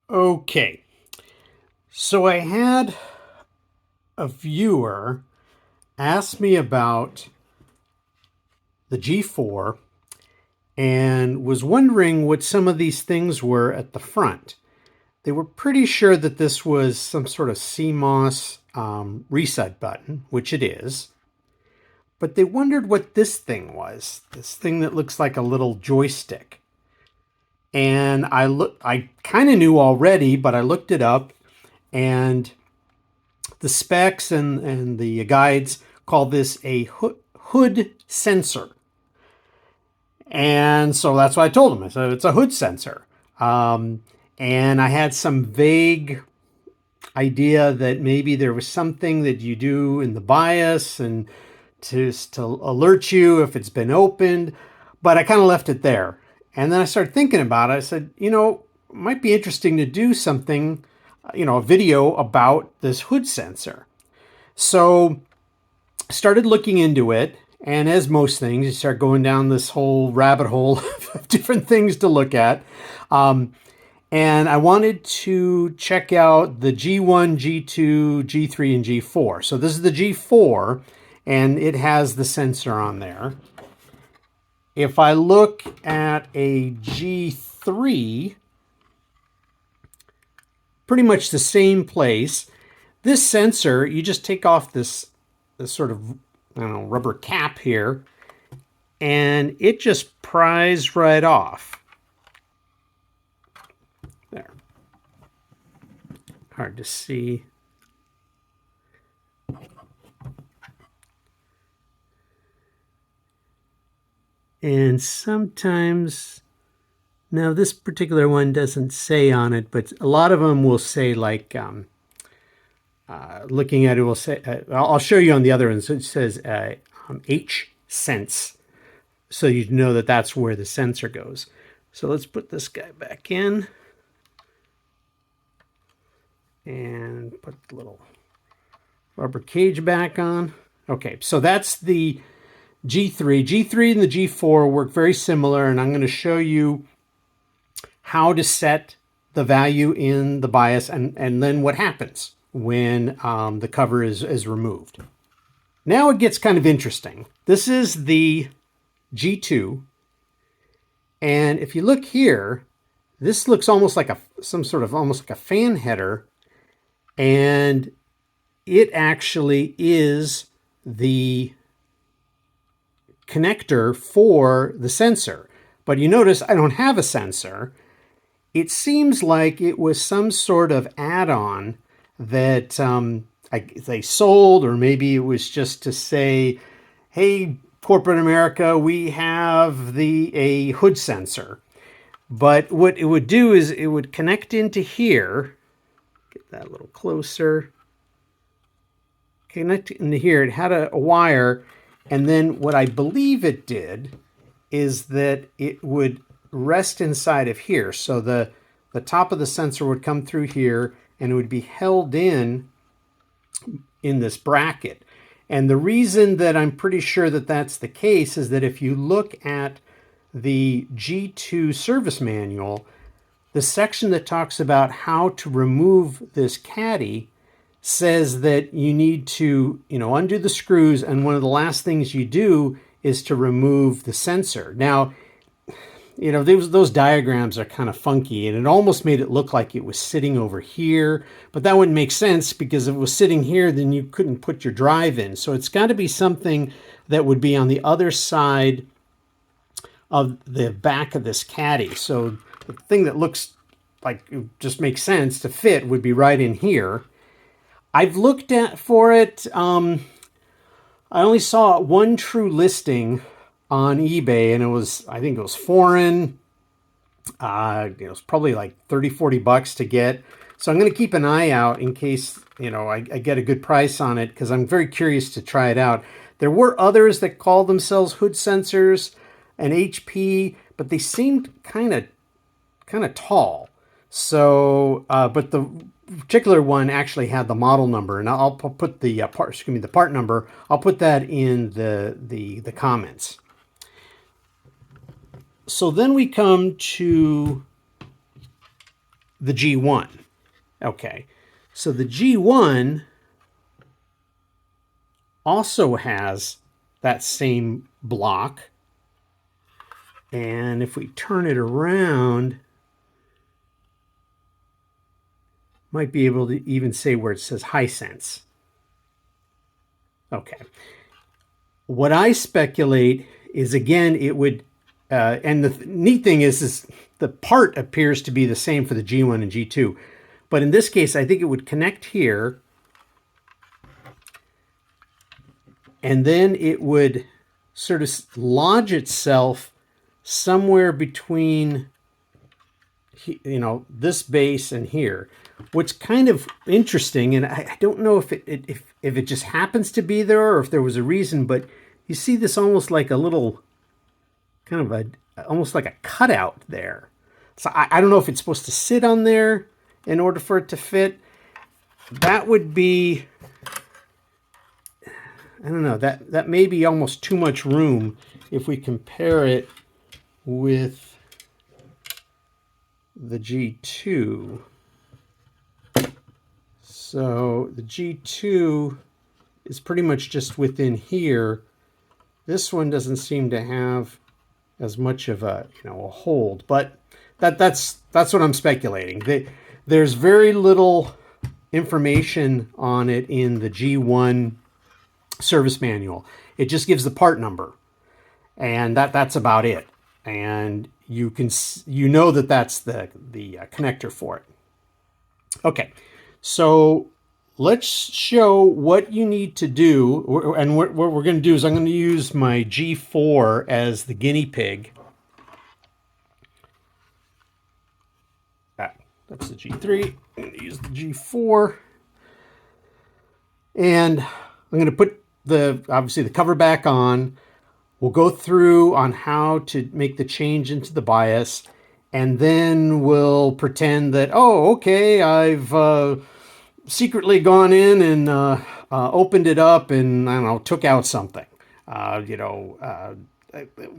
Okay, so I had a viewer ask me about the G4 and was wondering what some of these things were at the front. They were pretty sure that this was some sort of CMOS reset button, which it is, but they wondered what this thing was, this thing that looks like a little joystick. And I kind of knew already, but I looked it up, and the specs and the guides call this a hood sensor. And so that's what I told him. I said, it's a hood sensor. And I had some vague idea that maybe there was something that you do in the BIOS and to alert you if it's been opened. But I kind of left it there. And then I started thinking about it. I said, it might be interesting to do something, a video about this hood sensor. So I started looking into it. And as most things, you start going down this whole rabbit hole of different things to look at. And I wanted to check out the G1, G2, G3, and G4. So this is the G4, and it has the sensor on there. If I look at a G3, pretty much the same place. This sensor, you just take off this sort of, I don't know, rubber cap here, and it just pries right off. There. Hard to see. And sometimes, now this particular one doesn't say on it, but a lot of them will say like, looking at it will say, I'll show you on the other one. So it says H sense. So you know that that's where the sensor goes. So let's put this guy back in and put the little rubber cage back on. Okay, so that's the G3. G3 and the G4 work very similar, and I'm going to show you how to set the value in the BIOS and then what happens when the cover is removed. Now it gets kind of interesting. This is the G2, and if you look here, this looks almost like almost like a fan header, and it actually is the connector for the sensor. But you notice I don't have a sensor. It seems like it was some sort of add-on that they sold, or maybe it was just to say, hey, corporate America, we have a hood sensor. But what it would do is it would connect into here. Get that a little closer. Connect into here. It had a wire, and then what I believe it did is that it would rest inside of here. So the top of the sensor would come through here, and it would be held in this bracket. And the reason that I'm pretty sure that that's the case is that if you look at the G2 service manual, the section that talks about how to remove this caddy says that you need to, undo the screws, and one of the last things you do is to remove the sensor. Now, those diagrams are kind of funky, and it almost made it look like it was sitting over here, but that wouldn't make sense, because if it was sitting here, then you couldn't put your drive in. So it's got to be something that would be on the other side of the back of this caddy. So the thing that looks like it just makes sense to fit would be right in here. I've looked for it. I only saw one true listing on eBay, and I think it was foreign. It was probably like 30-40 bucks to get. So I'm going to keep an eye out in case, I get a good price on it, because I'm very curious to try it out. There were others that called themselves hood sensors and HP, but they seemed kind of tall. So, but the particular one actually had the model number, and I'll put the the part number. I'll put that in the comments. So then we come to the G1. Okay, so the G1 also has that same block. And if we turn it around, might be able to even say where it says Hisense. Okay. What I speculate is, again, it would, and the neat thing is the part appears to be the same for the G1 and G2. But in this case, I think it would connect here, and then it would sort of lodge itself somewhere between, you know, this base and here. What's kind of interesting, and I don't know if it just happens to be there or if there was a reason, but you see this almost like a little, kind of almost like a cutout there. So I don't know if it's supposed to sit on there in order for it to fit. That would be, I don't know, that may be almost too much room if we compare it with the G2. So the G2 is pretty much just within here. This one doesn't seem to have as much of a, you know, a hold, but that's what I'm speculating. There's very little information on it in the G1 service manual. It just gives the part number, and that's about it. And you know that that's the connector for it. Okay, so let's show what you need to do. And what we're going to do is I'm going to use my G4 as the guinea pig. That's the G3. I'm going to use the G4. And I'm going to put obviously the cover back on. We'll go through on how to make the change into the bias. And then we'll pretend that, oh, okay, I've secretly gone in and opened it up and, I don't know, took out something.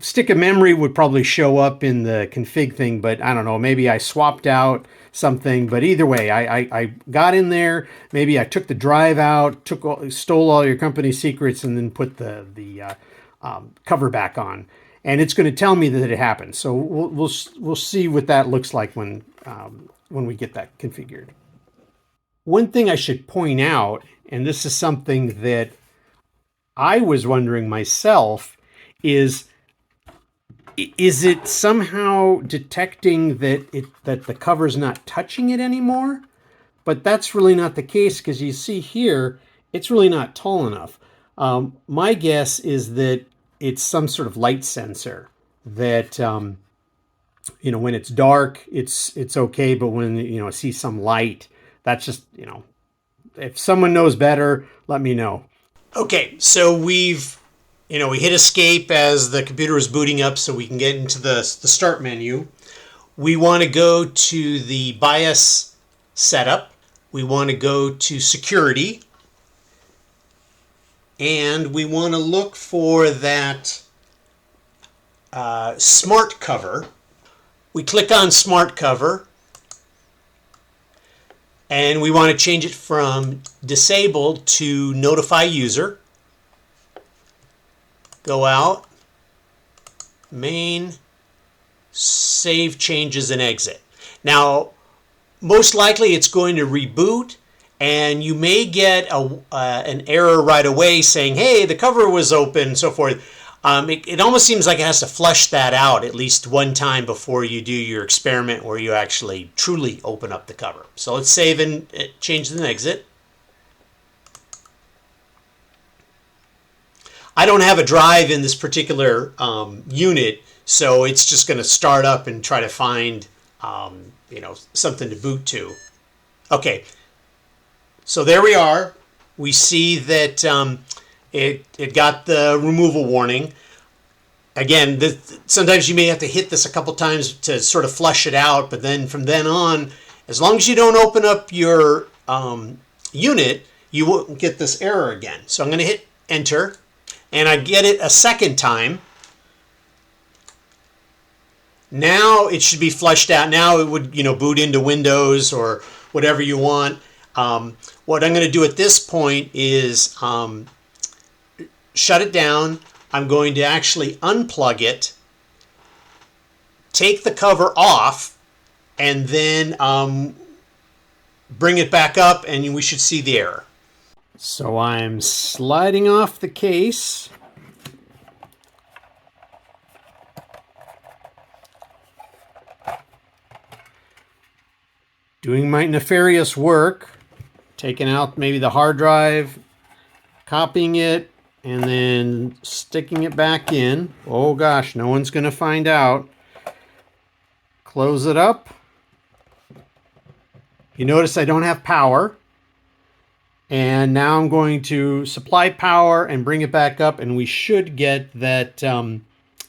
Stick of memory would probably show up in the config thing, but I don't know, maybe I swapped out something. But either way, I got in there. Maybe I took the drive out, stole all your company secrets, and then put the cover back on. And it's going to tell me that it happened. So we'll see what that looks like when we get that configured. One thing I should point out, and this is something that I was wondering myself, is it somehow detecting that the cover's not touching it anymore? But that's really not the case, because you see here, it's really not tall enough. My guess is that it's some sort of light sensor that, you know, when it's dark, it's okay, but when, you know, I see some light, that's just, you know, if someone knows better, let me know. Okay, so we hit escape as the computer is booting up so we can get into the start menu. We want to go to the BIOS setup. We want to go to security. And we want to look for that smart cover. We click on smart cover. And we want to change it from disabled to notify user. Go out, main, save changes and exit. Now, most likely it's going to reboot, and you may get an error right away saying, hey, the cover was open, and so forth. It almost seems like it has to flush that out at least one time before you do your experiment where you actually truly open up the cover. So let's save and change and exit. I don't have a drive in this particular unit, so it's just going to start up and try to find something to boot to. Okay, so there we are. We see that it got the removal warning. Again, sometimes you may have to hit this a couple times to sort of flush it out, but then from then on, as long as you don't open up your unit, you won't get this error again. So I'm going to hit enter, and I get it a second time. Now it should be flushed out. Now it would, boot into Windows or whatever you want. What I'm going to do at this point is shut it down. I'm going to actually unplug it, take the cover off, and then bring it back up, and we should see the error. So I'm sliding off the case. Doing my nefarious work, taking out maybe the hard drive, copying it, and then sticking it back in. Oh gosh, no one's going to find out. Close it up. You notice I don't have power. And now I'm going to supply power and bring it back up, and we should get that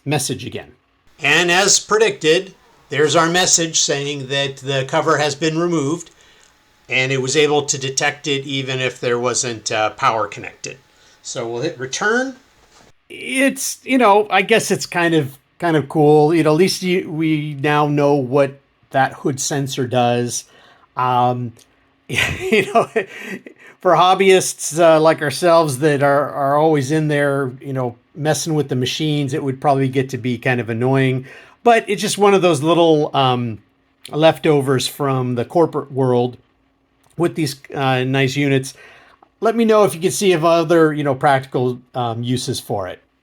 message again. And as predicted, there's our message saying that the cover has been removed, and it was able to detect it even if there wasn't power connected. So we'll hit return. It's, I guess it's kind of cool. At least we now know what that hood sensor does. For hobbyists like ourselves that are always in there, messing with the machines, it would probably get to be kind of annoying. But it's just one of those little leftovers from the corporate world with these nice units. Let me know if you can see of other, practical uses for it.